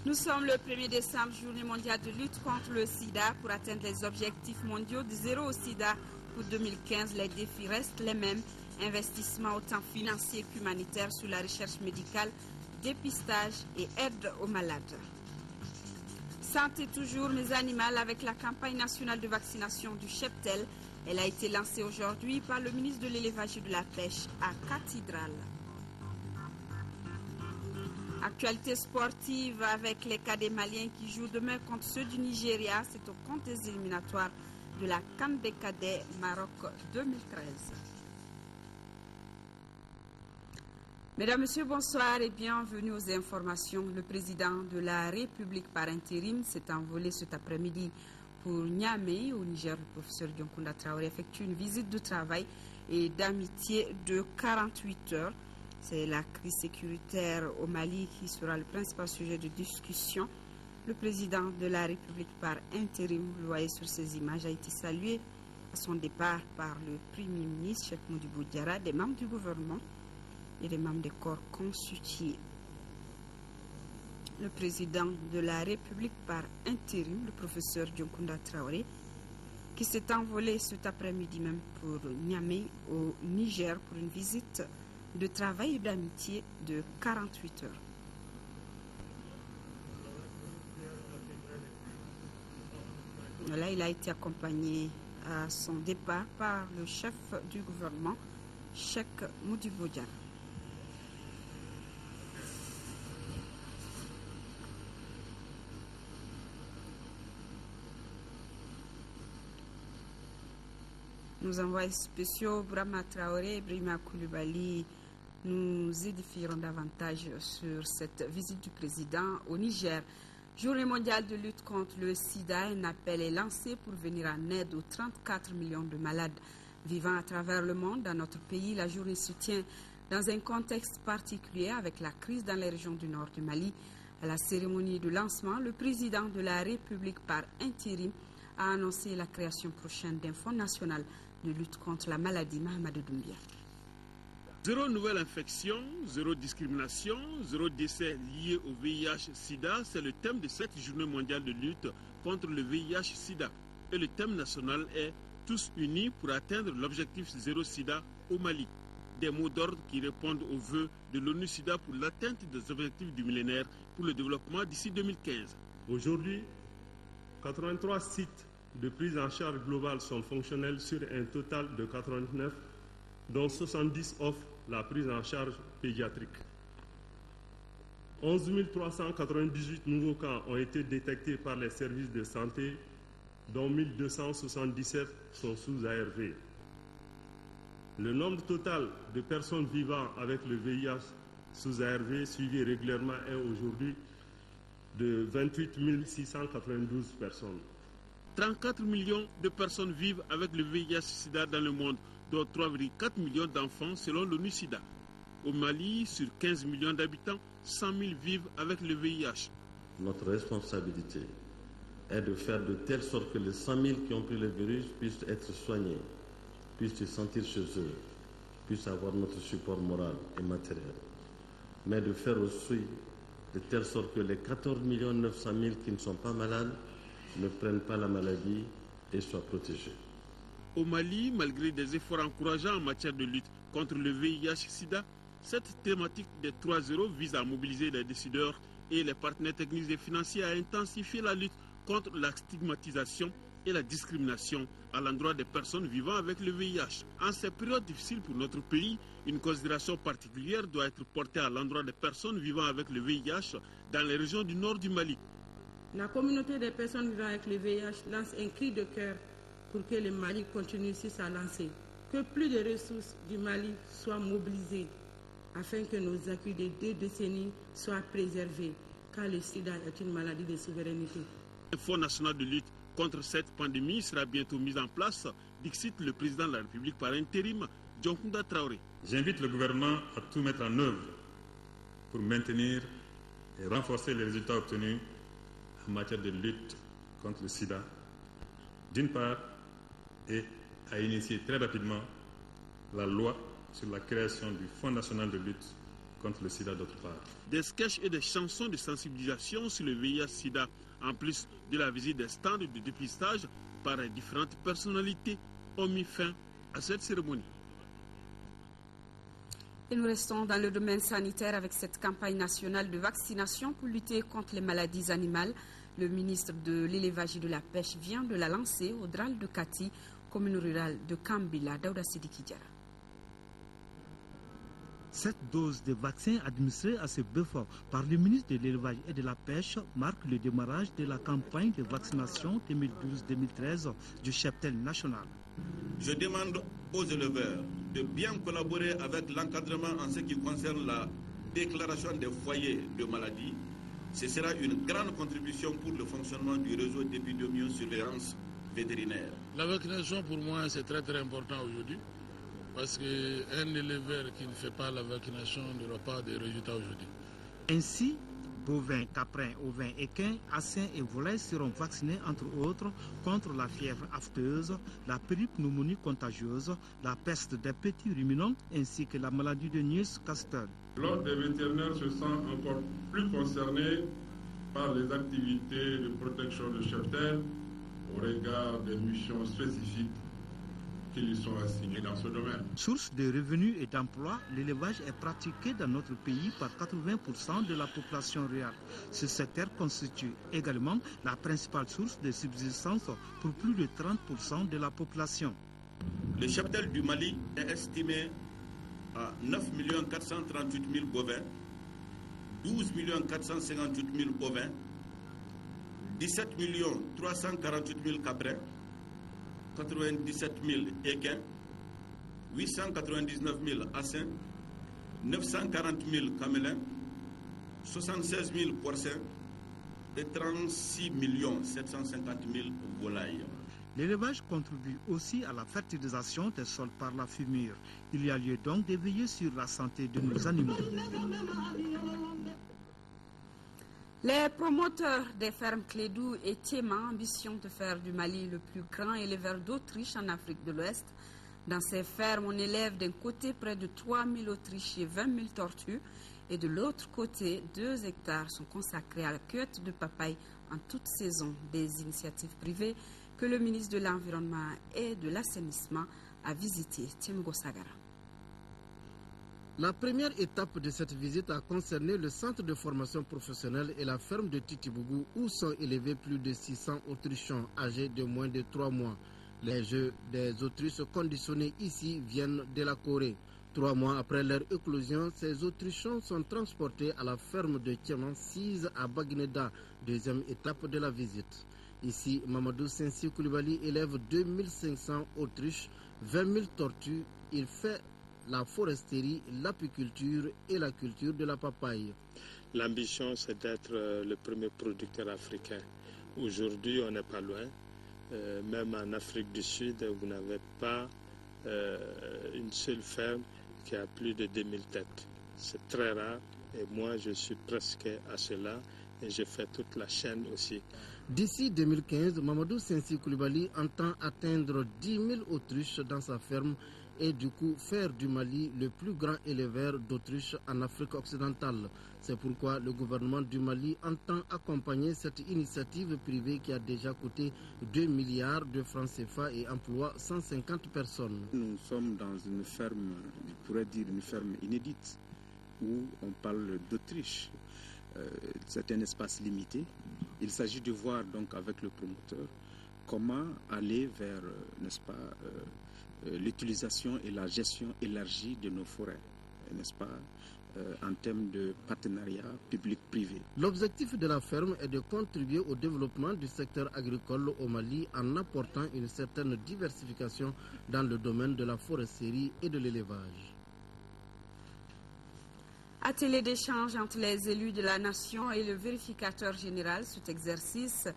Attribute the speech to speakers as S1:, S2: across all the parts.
S1: Nous sommes le 1er décembre, journée mondiale de lutte contre le sida. Pour atteindre les objectifs mondiaux de zéro au sida pour 2015, les défis restent les mêmes. Investissement autant financier qu'humanitaire sur la recherche médicale, dépistage et aide aux malades. Santé toujours, mais animales avec la campagne nationale de vaccination du cheptel. Elle a été lancée aujourd'hui par le ministre de l'Élevage et de la Pêche à Cathédrale. Actualité sportive avec les cadets maliens qui jouent demain contre ceux du Nigeria. C'est au compte des éliminatoires de la CAN des cadets Maroc 2013. Mesdames, Messieurs, bonsoir et bienvenue aux informations. Le président de la République par intérim s'est envolé cet après-midi pour Niamey, au Niger. Le professeur Dioncounda Traoré effectue une visite de travail et d'amitié de 48 heures. C'est la crise sécuritaire au Mali qui sera le principal sujet de discussion. Le président de la République par intérim, vous le voyez sur ces images, a été salué à son départ par le Premier ministre, Cheikh Modibo Diarra, des membres du gouvernement et des membres des corps constitués. Le président de la République par intérim, le professeur Dioncounda Traoré, qui s'est envolé cet après-midi même pour Niamey, au Niger, pour une visite de travail et d'amitié de 48 heures. Là, il a été accompagné à son départ par le chef du gouvernement, Cheikh Modibo Diarra. Nos envoyés spéciaux, Brahma Traoré et Brima Koulibaly, nous édifierons davantage sur cette visite du président au Niger. Journée mondiale de lutte contre le sida, un appel est lancé pour venir en aide aux 34 millions de malades vivant à travers le monde. Dans notre pays, la journée se tient dans un contexte particulier avec la crise dans les régions du nord du Mali. À la cérémonie de lancement, le président de la République par intérim a annoncé la création prochaine d'un fonds national de lutte contre la maladie. Mahamadou Doumbia.
S2: Zéro nouvelle infection, zéro discrimination, zéro décès lié au VIH-Sida, c'est le thème de cette journée mondiale de lutte contre le VIH-Sida. Et le thème national est « Tous unis pour atteindre l'objectif zéro Sida au Mali ». Des mots d'ordre qui répondent aux vœux de l'ONU-Sida pour l'atteinte des objectifs du millénaire pour le développement d'ici 2015.
S3: Aujourd'hui, 83 sites de prise en charge globale sont fonctionnels sur un total de 89, dont 70 offrent la prise en charge pédiatrique. 11 398 nouveaux cas ont été détectés par les services de santé, dont 1277 sont sous ARV. Le nombre total de personnes vivant avec le VIH sous ARV suivi régulièrement est aujourd'hui de 28 692 personnes.
S2: 34 millions de personnes vivent avec le VIH-Sida dans le monde, dont 3,4 millions d'enfants selon l'ONU-Sida. Au Mali, sur 15 millions d'habitants, 100 000 vivent avec le VIH.
S4: Notre responsabilité est de faire de telle sorte que les 100 000 qui ont pris le virus puissent être soignés, puissent se sentir chez eux, puissent avoir notre support moral et matériel. Mais de faire aussi de telle sorte que les 14 900 000 qui ne sont pas malades ne prennent pas la maladie et soient protégés.
S2: Au Mali, malgré des efforts encourageants en matière de lutte contre le VIH-Sida, cette thématique des 3-0 vise à mobiliser les décideurs et les partenaires techniques et financiers à intensifier la lutte contre la stigmatisation et la discrimination à l'endroit des personnes vivant avec le VIH. En ces périodes difficiles pour notre pays, une considération particulière doit être portée à l'endroit des personnes vivant avec le VIH dans les régions du nord du Mali.
S5: La communauté des personnes vivant avec le VIH lance un cri de cœur pour que le Mali continue sur sa lancée. Que plus de ressources du Mali soient mobilisées afin que nos acquis de 2 décennies soient préservés, car le sida est une maladie de souveraineté.
S2: Un fonds national de lutte contre cette pandémie sera bientôt mis en place, dixit le président de la République par intérim, Dioncounda Traoré.
S6: J'invite le gouvernement à tout mettre en œuvre pour maintenir et renforcer les résultats obtenus en matière de lutte contre le sida, d'une part, et à initier très rapidement la loi sur la création du Fonds national de lutte contre le sida d'autre part.
S2: Des sketchs et des chansons de sensibilisation sur le VIH-Sida, en plus de la visite des stands de dépistage par différentes personnalités, ont mis fin à cette cérémonie.
S1: Et nous restons dans le domaine sanitaire avec cette campagne nationale de vaccination pour lutter contre les maladies animales. Le ministre de l'élevage et de la pêche vient de la lancer au Dral de Kati, commune rurale de Kambila, Daouda Sidiki Diara.
S7: Cette dose de vaccin administrée à ce bœuf par le ministre de l'élevage et de la pêche marque le démarrage de la campagne de vaccination 2012-2013 du cheptel national.
S8: Je demande aux éleveurs de bien collaborer avec l'encadrement en ce qui concerne la déclaration des foyers de maladie. Ce sera une grande contribution pour le fonctionnement du réseau d'épidémiosurveillance vétérinaire.
S9: La vaccination pour moi c'est très important aujourd'hui parce qu'un éleveur qui ne fait pas la vaccination n'aura pas de résultats aujourd'hui.
S7: Ainsi, bovins, caprins, ovins, équins, assins et volailles seront vaccinés entre autres contre la fièvre afteuse, la péripneumonie contagieuse, la peste des petits ruminants ainsi que la maladie de Niers-Castel.
S10: L'ordre des vétérinaires se sent encore plus concerné par les activités de protection de cheptel au regard des missions spécifiques qui lui sont assignées dans ce domaine.
S7: Source de revenus et d'emplois, l'élevage est pratiqué dans notre pays par 80% de la population rurale. Ce secteur constitue également la principale source de subsistance pour plus de 30% de la population.
S8: Le cheptel du Mali est estimé à 9 438 000 bovins, 12 458 000 ovins, 17 348 000 caprins, 97 000 équins, 899 000 assins, 940 000 camélins, 76 000 porcins et 36 750 000 volailles.
S7: L'élevage contribue aussi à la fertilisation des sols par la fumure. Il y a lieu donc de veiller sur la santé de nos animaux.
S1: Les promoteurs des fermes Clédou et Thiéma ambitionnent de faire du Mali le plus grand éleveur d'Autriche en Afrique de l'Ouest. Dans ces fermes, on élève d'un côté près de 3 000 autriches et 20 000 tortues et de l'autre côté, 2 hectares sont consacrés à la cueillette de papaye en toute saison. Des initiatives privées que le ministre de l'Environnement et de l'Assainissement a visité. Tiemgo Sagara.
S11: La première étape de cette visite a concerné le centre de formation professionnelle et la ferme de Titibougou où sont élevés plus de 600 autrichons âgés de moins de 3 mois. Les jeux des autriches conditionnées ici viennent de la Corée. 3 mois après leur éclosion, ces autrichons sont transportés à la ferme de Thiéman 6 à Bagneda, deuxième étape de la visite. Ici, Mamadou Sensi Koulibaly élève 2500 autriches, 20 000 tortues. Il fait la foresterie, l'apiculture et la culture de la papaye.
S9: L'ambition, c'est d'être le premier producteur africain. Aujourd'hui, on n'est pas loin. Même en Afrique du Sud, vous n'avez pas une seule ferme qui a plus de 2000 têtes. C'est très rare et moi, je suis presque à cela et je fais toute la chaîne aussi.
S11: D'ici 2015, Mamadou Sensi Koulibaly entend atteindre 10 000 autruches dans sa ferme et du coup faire du Mali le plus grand éleveur d'autruches en Afrique occidentale. C'est pourquoi le gouvernement du Mali entend accompagner cette initiative privée qui a déjà coûté 2 milliards de francs CFA et emploie 150 personnes.
S12: Nous sommes dans une ferme, je pourrais dire une ferme inédite, où on parle d'Autriche. C'est un espace limité. Il s'agit de voir donc avec le promoteur comment aller vers, n'est-ce pas, l'utilisation et la gestion élargie de nos forêts, n'est-ce pas, en termes de partenariat public-privé.
S11: L'objectif de la ferme est de contribuer au développement du secteur agricole au Mali en apportant une certaine diversification dans le domaine de la foresterie et de l'élevage.
S1: Atelier d'échange entre les élus de la nation et le vérificateur général. Cet exercice,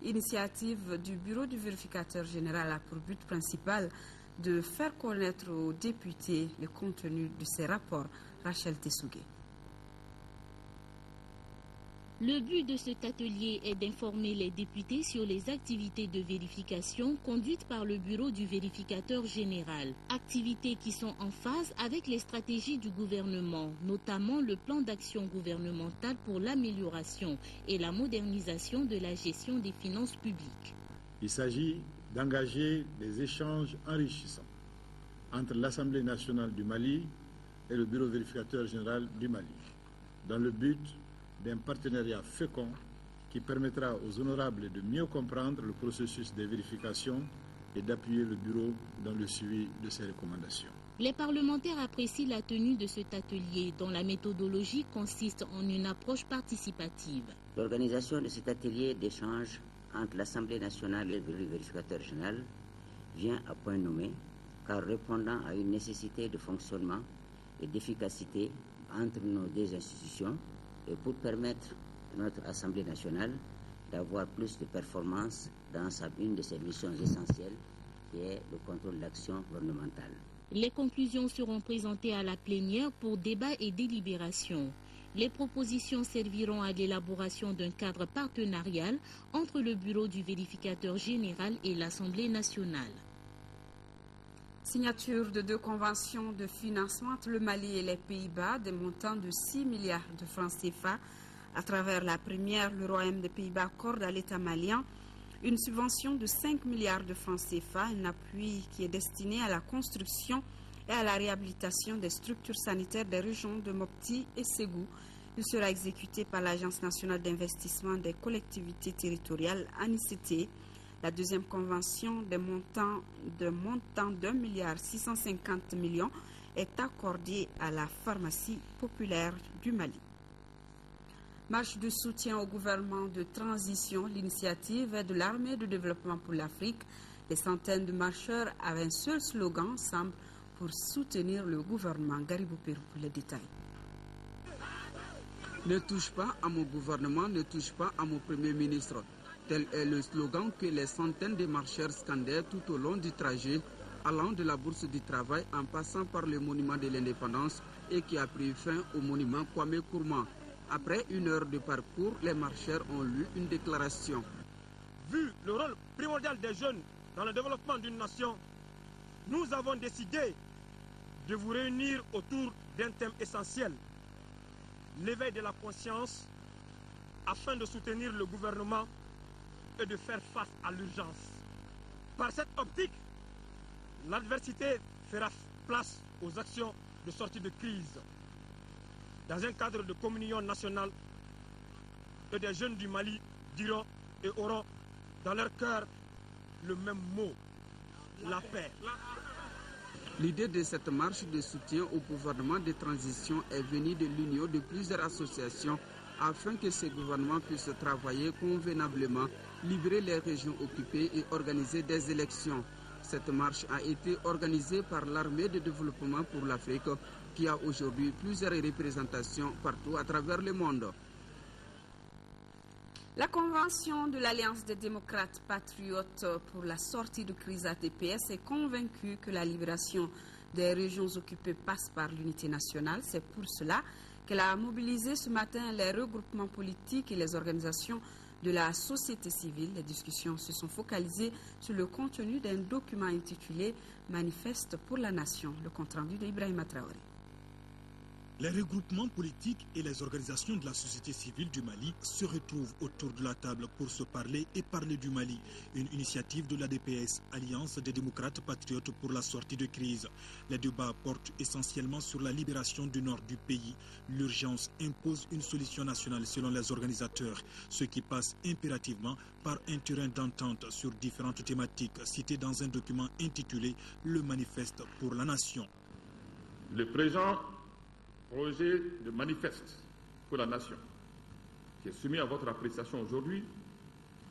S1: initiative du bureau du vérificateur général, a pour but principal de faire connaître aux députés le contenu de ces rapports. Rachel Tessougué.
S13: Le but de cet atelier est d'informer les députés sur les activités de vérification conduites par le bureau du vérificateur général. Activités qui sont en phase avec les stratégies du gouvernement, notamment le plan d'action gouvernemental pour l'amélioration et la modernisation de la gestion des finances publiques.
S14: Il s'agit d'engager des échanges enrichissants entre l'Assemblée nationale du Mali et le bureau vérificateur général du Mali, dans le but d'un partenariat fécond qui permettra aux honorables de mieux comprendre le processus de vérification et d'appuyer le bureau dans le suivi de ses recommandations.
S13: Les parlementaires apprécient la tenue de cet atelier dont la méthodologie consiste en une approche participative.
S15: L'organisation de cet atelier d'échange entre l'Assemblée nationale et le bureau vérificateur général vient à point nommé car répondant à une nécessité de fonctionnement et d'efficacité entre nos deux institutions et pour permettre à notre Assemblée nationale d'avoir plus de performance dans une de ses missions essentielles qui est le contrôle de l'action gouvernementale.
S13: Les conclusions seront présentées à la plénière pour débat et délibération. Les propositions serviront à l'élaboration d'un cadre partenarial entre le bureau du vérificateur général et l'Assemblée nationale.
S1: Signature de 2 conventions de financement entre le Mali et les Pays-Bas des montants de 6 milliards de francs CFA. À travers la première, le Royaume des Pays-Bas accorde à l'État malien une subvention de 5 milliards de francs CFA, un appui qui est destiné à la construction et à la réhabilitation des structures sanitaires des régions de Mopti et Ségou. Il sera exécuté par l'Agence nationale d'investissement des collectivités territoriales, ANICT. La deuxième convention de montant d'1,650 milliard est accordée à la pharmacie populaire du Mali. Marche de soutien au gouvernement de transition, l'initiative est de l'Armée de développement pour l'Afrique. Des centaines de marcheurs avaient un seul slogan ensemble pour soutenir le gouvernement. Garibou Pérou pour les détails.
S16: Ne touche pas à mon gouvernement, ne touche pas à mon Premier ministre. Tel est le slogan que les centaines de marcheurs scandaient tout au long du trajet, allant de la Bourse du Travail en passant par le monument de l'Indépendance et qui a pris fin au monument Kwame Nkrumah. Après 1 heure de parcours, les marcheurs ont lu une déclaration.
S17: Vu le rôle primordial des jeunes dans le développement d'une nation, nous avons décidé de vous réunir autour d'un thème essentiel, l'éveil de la conscience, afin de soutenir le gouvernement et de faire face à l'urgence. Par cette optique, l'adversité fera place aux actions de sortie de crise. Dans un cadre de communion nationale, et des jeunes du Mali diront et auront dans leur cœur le même mot, la paix.
S16: L'idée de cette marche de soutien au gouvernement de transition est venue de l'union de plusieurs associations afin que ce gouvernement puisse travailler convenablement, libérer les régions occupées et organiser des élections. Cette marche a été organisée par l'Armée de développement pour l'Afrique qui a aujourd'hui plusieurs représentations partout à travers le monde.
S1: La convention de l'Alliance des démocrates patriotes pour la sortie de crise ATPS est convaincue que la libération des régions occupées passe par l'unité nationale. C'est pour cela qu'elle a mobilisé ce matin les regroupements politiques et les organisations de la société civile. Les discussions se sont focalisées sur le contenu d'un document intitulé « Manifeste pour la nation », le compte-rendu d'Ibrahima Traoré.
S18: Les regroupements politiques et les organisations de la société civile du Mali se retrouvent autour de la table pour se parler et parler du Mali. Une initiative de l'ADPS, Alliance des démocrates patriotes pour la sortie de crise. Les débats portent essentiellement sur la libération du nord du pays. L'urgence impose une solution nationale selon les organisateurs, ce qui passe impérativement par un terrain d'entente sur différentes thématiques citées dans un document intitulé « Le manifeste pour la nation ».
S8: Le présent projet de manifeste pour la nation qui est soumis à votre appréciation aujourd'hui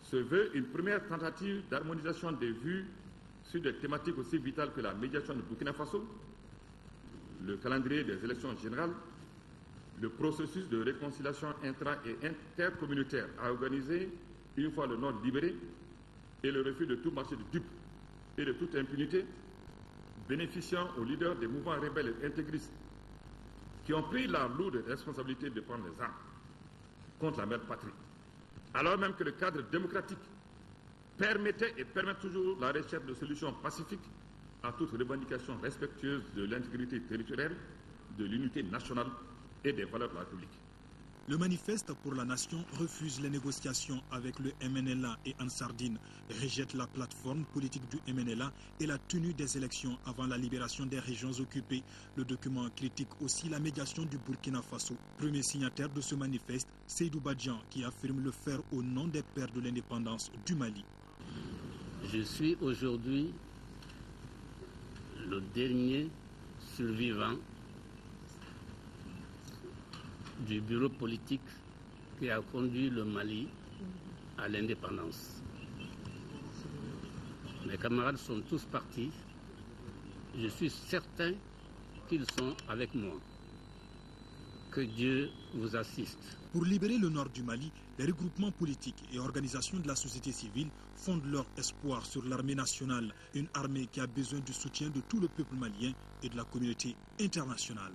S8: se veut une première tentative d'harmonisation des vues sur des thématiques aussi vitales que la médiation du Burkina Faso, le calendrier des élections générales, le processus de réconciliation intra- et intercommunautaire à organiser une fois le Nord libéré et le refus de tout marché de dupes et de toute impunité bénéficiant aux leaders des mouvements rebelles et intégristes qui ont pris la lourde responsabilité de prendre les armes.
S19: contre la mère patrie. Alors même que le cadre démocratique permettait et permet toujours la recherche de solutions pacifiques à toute revendication respectueuse de l'intégrité territoriale, de l'unité nationale et des valeurs de la République.
S18: Le manifeste pour la nation refuse les négociations avec le MNLA et Ansardine, rejette la plateforme politique du MNLA et la tenue des élections avant la libération des régions occupées. Le document critique aussi la médiation du Burkina Faso. Premier signataire de ce manifeste, Seydou Badjan, qui affirme le faire au nom des pères de l'indépendance du Mali.
S20: Je suis aujourd'hui le dernier survivant du bureau politique qui a conduit le Mali à l'indépendance. Mes camarades sont tous partis. Je suis certain qu'ils sont avec moi. Que Dieu vous assiste.
S18: Pour libérer le nord du Mali, les regroupements politiques et organisations de la société civile fondent leur espoir sur l'armée nationale, une armée qui a besoin du soutien de tout le peuple malien et de la communauté internationale.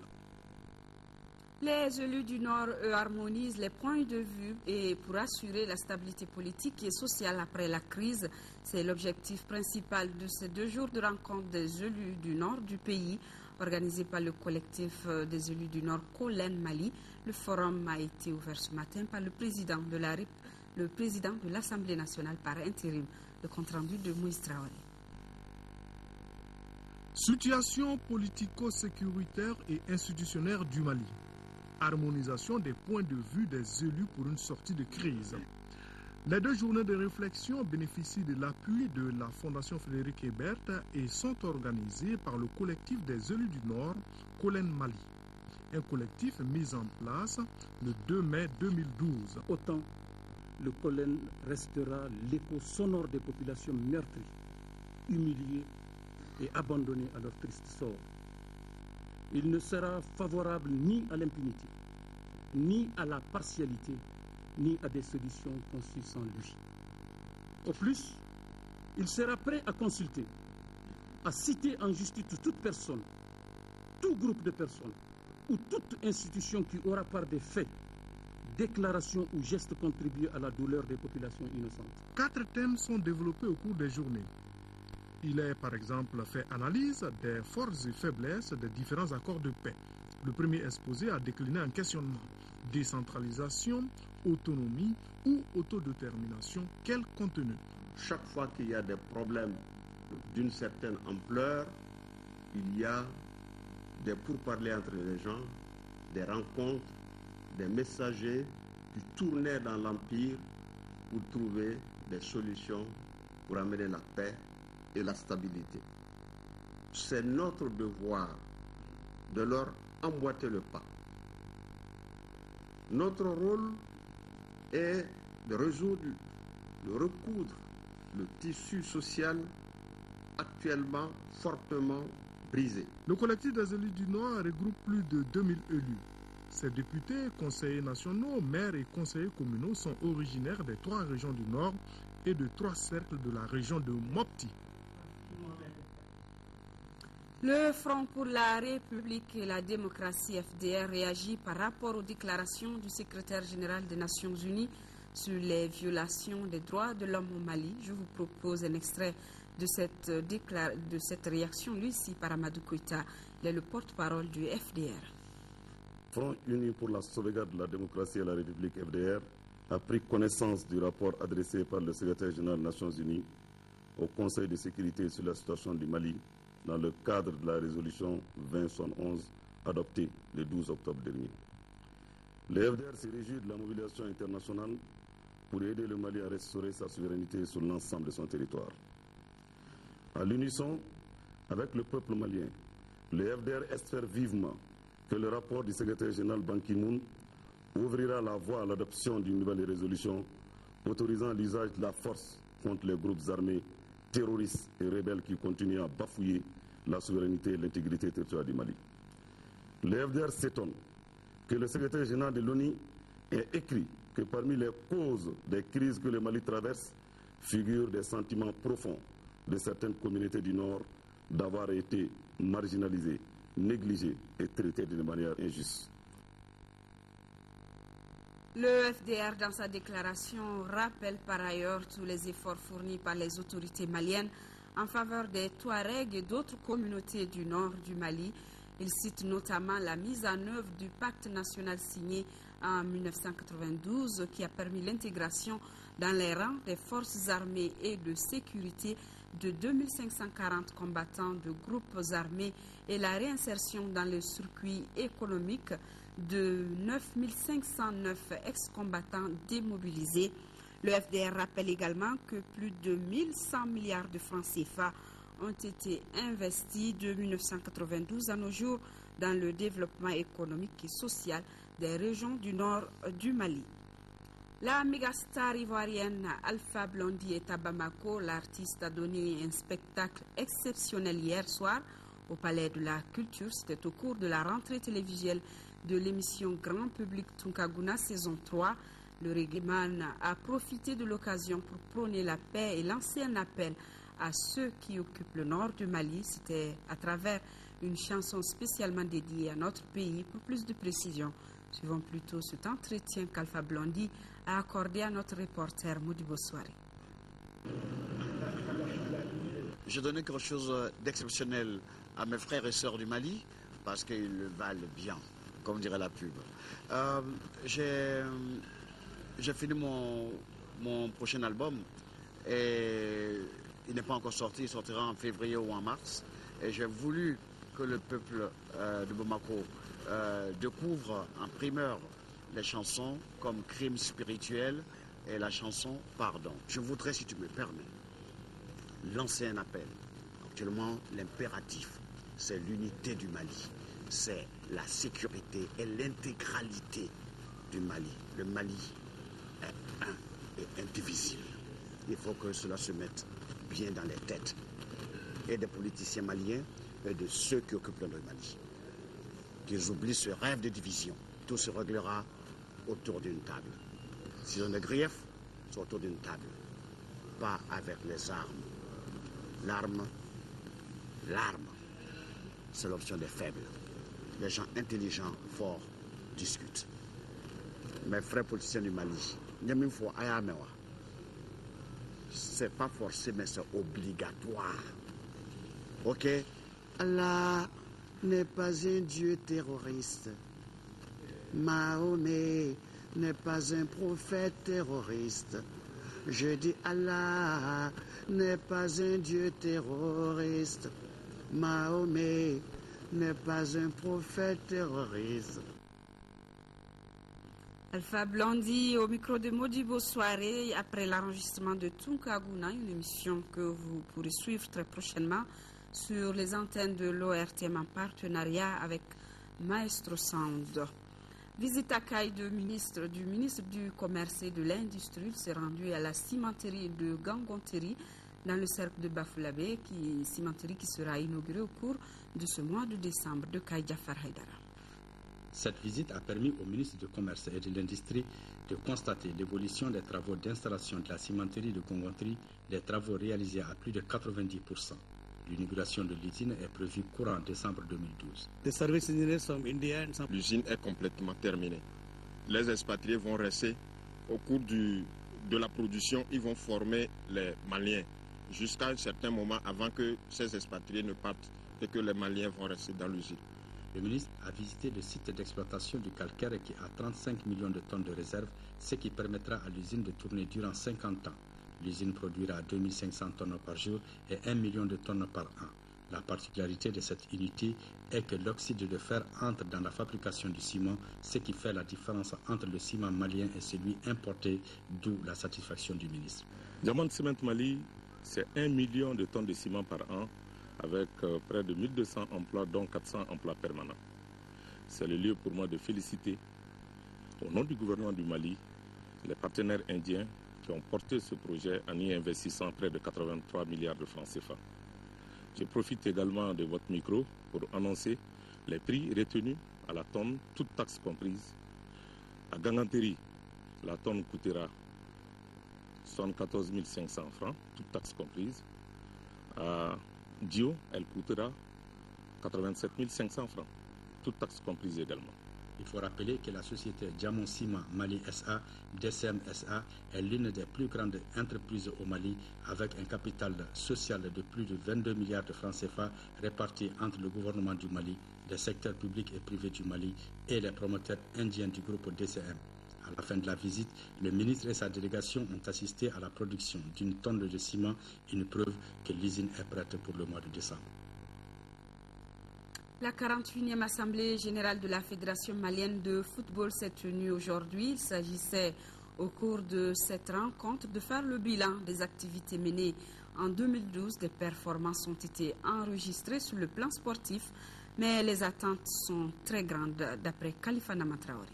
S1: Les élus du Nord harmonisent les points de vue et pour assurer la stabilité politique et sociale après la crise. C'est l'objectif principal de ces 2 jours de rencontre des élus du Nord du pays, organisé par le collectif des élus du Nord Kolen Mali. Le forum a été ouvert ce matin par le président de l'Assemblée nationale par intérim. Le compte-rendu de Moïse Traoré.
S21: Situation politico-sécuritaire et institutionnelle du Mali. Harmonisation des points de vue des élus pour une sortie de crise. Les 2 journées de réflexion bénéficient de l'appui de la Fondation Frédéric Ebert et sont organisées par le collectif des élus du Nord, Kolen Mali. Un collectif mis en place le 2 mai 2012.
S22: Autant le Kolen restera l'écho sonore des populations meurtries, humiliées et abandonnées à leur triste sort. Il ne sera favorable ni à l'impunité, ni à la partialité, ni à des solutions conçues sans lui. Au plus, il sera prêt à consulter, à citer en justice toute personne, tout groupe de personnes ou toute institution qui aura par des faits, déclarations ou gestes contribués à la douleur des populations innocentes.
S21: 4 thèmes sont développés au cours des journées. Il est par exemple fait analyse des forces et faiblesses des différents accords de paix. Le premier exposé a décliné un questionnement. Décentralisation, autonomie ou autodétermination, quel contenu?
S4: Chaque fois qu'il y a des problèmes d'une certaine ampleur, il y a des pourparlers entre les gens, des rencontres, des messagers qui tournaient dans l'Empire pour trouver des solutions pour amener la paix et la stabilité. C'est notre devoir de leur emboîter le pas. Notre rôle est de résoudre, de recoudre le tissu social actuellement fortement brisé.
S21: Le collectif des élus du Nord regroupe plus de 2000 élus. Ces députés, conseillers nationaux, maires et conseillers communaux sont originaires des 3 régions du Nord et de 3 cercles de la région de Mopti.
S1: Le Front pour la République et la démocratie FDR réagit par rapport aux déclarations du secrétaire général des Nations Unies sur les violations des droits de l'homme au Mali. Je vous propose un extrait de cette réaction, lui ici par Amadou Koïta. Il est le porte-parole du FDR.
S23: Front uni pour la sauvegarde de la démocratie et la République FDR a pris connaissance du rapport adressé par le secrétaire général des Nations Unies au Conseil de sécurité sur la situation du Mali dans le cadre de la résolution 2071 adoptée le 12 octobre dernier. Le FDR se réjouit de la mobilisation internationale pour aider le Mali à restaurer sa souveraineté sur l'ensemble de son territoire. À l'unisson avec le peuple malien, le FDR espère vivement que le rapport du secrétaire général Ban Ki-moon ouvrira la voie à l'adoption d'une nouvelle résolution autorisant l'usage de la force contre les groupes armés terroristes et rebelles qui continuent à bafouer la souveraineté et l'intégrité territoriale du Mali. Le FDR s'étonne que le secrétaire général de l'ONU ait écrit que parmi les causes des crises que le Mali traverse figurent des sentiments profonds de certaines communautés du Nord d'avoir été marginalisées, négligées et traitées d'une manière injuste.
S1: Le FDR, dans sa déclaration, rappelle par ailleurs tous les efforts fournis par les autorités maliennes en faveur des Touaregs et d'autres communautés du nord du Mali. Il cite notamment la mise en œuvre du pacte national signé en 1992 qui a permis l'intégration dans les rangs des forces armées et de sécurité de 2540 combattants de groupes armés et la réinsertion dans le circuit économique de 9509 ex-combattants démobilisés. Le FDR rappelle également que plus de 1100 milliards de francs CFA ont été investis de 1992 à nos jours dans le développement économique et social des régions du nord du Mali. La mégastar ivoirienne Alpha Blondy est à Bamako. L'artiste a donné un spectacle exceptionnel hier soir au Palais de la Culture. C'était au cours de la rentrée télévisuelle de l'émission Grand Public Tunkaguna saison 3. Le reggaeman a profité de l'occasion pour prôner la paix et lancer un appel à ceux qui occupent le nord du Mali. C'était à travers une chanson spécialement dédiée à notre pays. Pour plus de précisions, suivons plutôt cet entretien qu'Alpha Blondy a accordé à notre reporter Modibo Soare.
S3: Je donnais quelque chose d'exceptionnel à mes frères et sœurs du Mali parce qu'ils le valent bien, comme dirait la pub. J'ai fini mon prochain album et il n'est pas encore sorti, il sortira en février ou en mars. Et j'ai voulu que le peuple de Bamako découvre en primeur les chansons comme Crime spirituel et la chanson Pardon. Je voudrais, si tu me permets, lancer un appel. Actuellement, l'impératif, c'est l'unité du Mali. C'est la sécurité et l'intégralité du Mali. Le Mali est un et indivisible. Il faut que cela se mette bien dans les têtes et des politiciens maliens et de ceux qui occupent le Mali. Qu'ils oublient ce rêve de division. Tout se réglera autour d'une table. S'ils ont des griefs, c'est autour d'une table. Pas avec les armes. L'arme, c'est l'option des faibles. Les gens intelligents, forts, discutent. Mes frères politiciens du Mali, c'est pas forcé, mais c'est obligatoire. Ok? Allah n'est pas un dieu terroriste. Mahomet n'est pas un prophète terroriste. Je dis Allah n'est pas un dieu terroriste. Mahomet n'est pas un prophète terroriste.
S1: Alpha Blondy au micro de Modibo Soare après l'enregistrement de Tunkaguna, une émission que vous pourrez suivre très prochainement sur les antennes de l'ORTM en partenariat avec Maestro Sound. Visite à Caille du ministre du Commerce et de l'Industrie s'est rendu à la cimenterie de Gangonteri dans le cercle de Bafoulabé, cimenterie qui sera inaugurée au cours de ce mois de décembre de Caille Jafar Haïdara.
S5: Cette visite a permis au ministre du Commerce et de l'Industrie de constater l'évolution des travaux d'installation de la cimenterie de Gangonteri, des travaux réalisés à plus de 90%. L'inauguration de l'usine est prévue courant décembre 2012.
S6: L'usine est complètement terminée. Les expatriés vont rester au cours de la production, ils vont former les Maliens jusqu'à un certain moment avant que ces expatriés ne partent et que les Maliens vont rester dans l'usine.
S5: Le ministre a visité le site d'exploitation du calcaire qui a 35 millions de tonnes de réserve, ce qui permettra à l'usine de tourner durant 50 ans. L'usine produira 2500 tonnes par jour et 1 million de tonnes par an. La particularité de cette unité est que l'oxyde de fer entre dans la fabrication du ciment, ce qui fait la différence entre le ciment malien et celui importé, d'où la satisfaction du ministre.
S19: Diamant Cement Mali, c'est 1 million de tonnes de ciment par an, avec près de 1200 emplois, dont 400 emplois permanents. C'est le lieu pour moi de féliciter, au nom du gouvernement du Mali, les partenaires indiens qui ont porté ce projet en y investissant près de 83 milliards de francs CFA. Je profite également de votre micro pour annoncer les prix retenus à la tonne, toutes taxes comprises. À Gangonteri, la tonne coûtera 74 500 francs, toutes taxes comprises. À Dio, elle coûtera 87 500 francs, toutes taxes comprises également.
S5: Il faut rappeler que la société Diamond Ciment Mali SA, DCM SA, est l'une des plus grandes entreprises au Mali, avec un capital social de plus de 22 milliards de francs CFA répartis entre le gouvernement du Mali, les secteurs publics et privés du Mali et les promoteurs indiens du groupe DCM. À la fin de la visite, le ministre et sa délégation ont assisté à la production d'une tonne de ciment, une preuve que l'usine est prête pour le mois de décembre.
S1: La 41e Assemblée générale de la Fédération malienne de football s'est tenue aujourd'hui. Il s'agissait au cours de cette rencontre de faire le bilan des activités menées en 2012. Des performances ont été enregistrées sur le plan sportif, mais les attentes sont très grandes d'après Khalifa Namatraoré.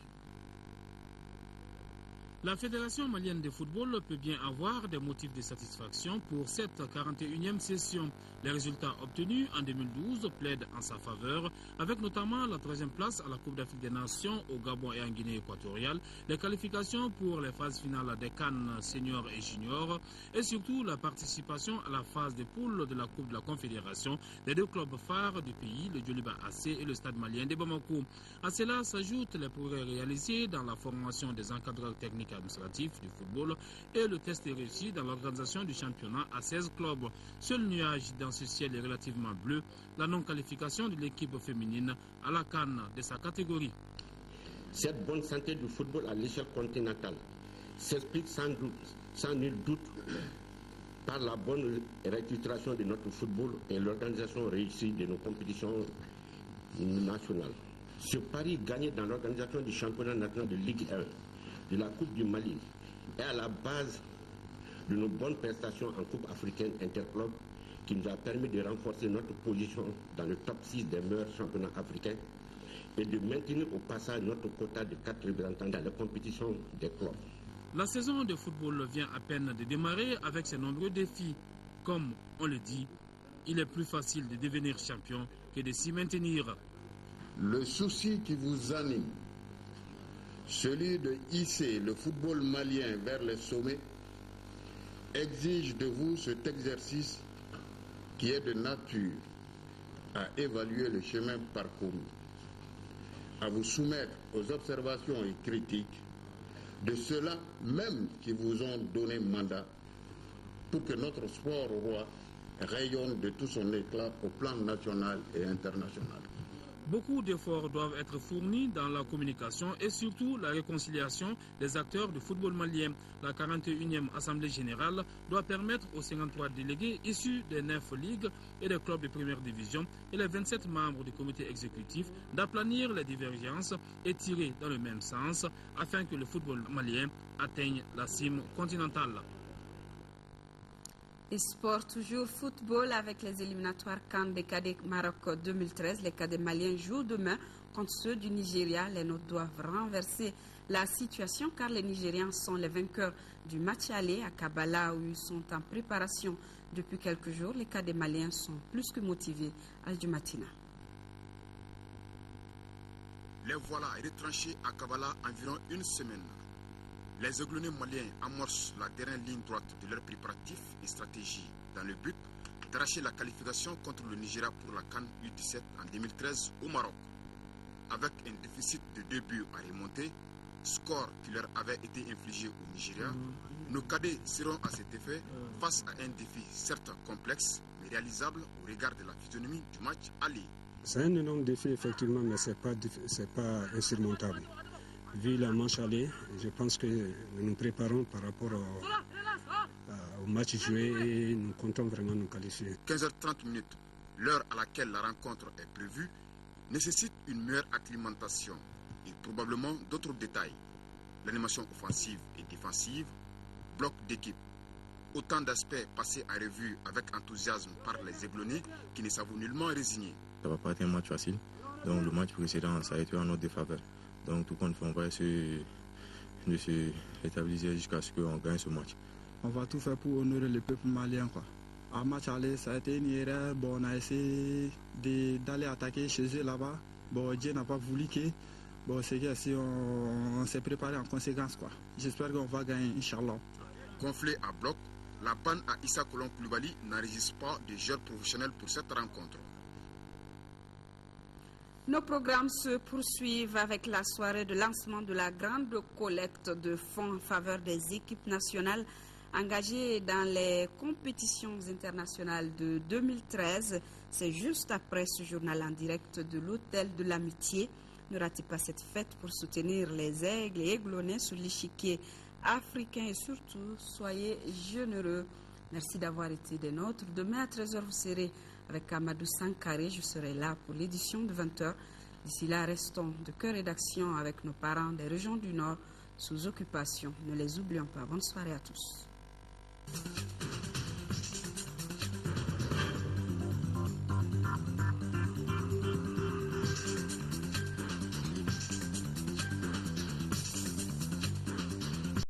S21: La Fédération malienne de football peut bien avoir des motifs de satisfaction pour cette 41e session. Les résultats obtenus en 2012 plaident en sa faveur, avec notamment la 3e place à la Coupe d'Afrique des Nations au Gabon et en Guinée équatoriale, les qualifications pour les phases finales des CAN seniors et juniors, et surtout la participation à la phase de poule de la Coupe de la Confédération des deux clubs phares du pays, le Djoliba AC et le Stade malien de Bamako. À cela s'ajoutent les progrès réalisés dans la formation des encadreurs techniques administratif du football et le test est réussi dans l'organisation du championnat à 16 clubs. Seul nuage dans ce ciel est relativement bleu, la non-qualification de l'équipe féminine à la CAN de sa catégorie.
S2: Cette bonne santé du football à l'échelle continentale s'explique sans nul doute par la bonne récupération de notre football et l'organisation réussie de nos compétitions nationales. Ce pari gagné dans l'organisation du championnat national de Ligue 1, de la Coupe du Mali, est à la base de nos bonnes prestations en Coupe africaine interclub qui nous a permis de renforcer notre position dans le top 6 des meilleurs championnats africains et de maintenir au passage notre quota de 4 représentants dans la compétition des clubs.
S21: La saison de football vient à peine de démarrer avec ses nombreux défis. Comme on le dit, il est plus facile de devenir champion que de s'y maintenir.
S7: Le souci qui vous anime, celui de hisser le football malien vers les sommets, exige de vous cet exercice qui est de nature à évaluer le chemin parcouru, à vous soumettre aux observations et critiques de ceux-là même qui vous ont donné mandat pour que notre sport roi rayonne de tout son éclat au plan national et international.
S21: Beaucoup d'efforts doivent être fournis dans la communication et surtout la réconciliation des acteurs du football malien. La 41e Assemblée générale doit permettre aux 53 délégués issus des 9 ligues et des clubs de première division et les 27 membres du comité exécutif d'aplanir les divergences et tirer dans le même sens afin que le football malien atteigne la cime continentale.
S1: Et sport, toujours football avec les éliminatoires CAN des cadets Maroc 2013. Les cadets maliens jouent demain contre ceux du Nigeria. Les nôtres doivent renverser la situation car les Nigérians sont les vainqueurs du match aller à Kabbalah où ils sont en préparation depuis quelques jours. Les cadets maliens sont plus que motivés. Al-Jumatina.
S10: Les voilà retranchés à Kabbalah environ une semaine. Les aiglonnés maliens amorcent la dernière ligne droite de leurs préparatifs et stratégies dans le but d'arracher la qualification contre le Nigeria pour la CAN U17 en 2013 au Maroc. Avec un déficit de 2 buts à remonter, score qui leur avait été infligé au Nigeria, nos cadets seront à cet effet face à un défi certes complexe mais réalisable au regard de la physionomie du match aller.
S24: C'est un énorme défi effectivement, mais ce n'est pas insurmontable. Vu la manche aller, je pense que nous nous préparons par rapport au match joué et nous comptons vraiment nous qualifier.
S10: 15h30, l'heure à laquelle la rencontre est prévue, nécessite une meilleure acclimatation et probablement d'autres détails. L'animation offensive et défensive, bloc d'équipe. Autant d'aspects passés à revue avec enthousiasme par les aiglonnés qui ne savent nullement résigner.
S25: Ça ne va pas être un match facile. Donc le match précédent, ça a été en notre défaveur. Donc tout compte fait, on va essayer de se rétablir jusqu'à ce qu'on gagne ce match.
S26: On va tout faire pour honorer le peuple malien, quoi. En match aller, ça a été une erreur. Bon, on a essayé d'aller attaquer chez eux là-bas. Bon, Dieu n'a pas voulu que. Bon, c'est que si on s'est préparé en conséquence, quoi. J'espère qu'on va gagner, Inch'Allah.
S10: Gonflé à bloc, la bande à Issa Kolon Koulibaly n'enregistre pas de joueurs professionnels pour cette rencontre.
S1: Nos programmes se poursuivent avec la soirée de lancement de la grande collecte de fonds en faveur des équipes nationales engagées dans les compétitions internationales de 2013. C'est juste après ce journal en direct de l'Hôtel de l'Amitié. Ne ratez pas cette fête pour soutenir les aigles et aiglonnés sur l'échiquier africain et surtout, soyez généreux. Merci d'avoir été des nôtres. Demain à 13h, vous serez avec Amadou Sankaré. Je serai là pour l'édition de 20h. D'ici là, restons de cœur et d'action avec nos parents des régions du Nord sous occupation. Ne les oublions pas. Bonne soirée à tous.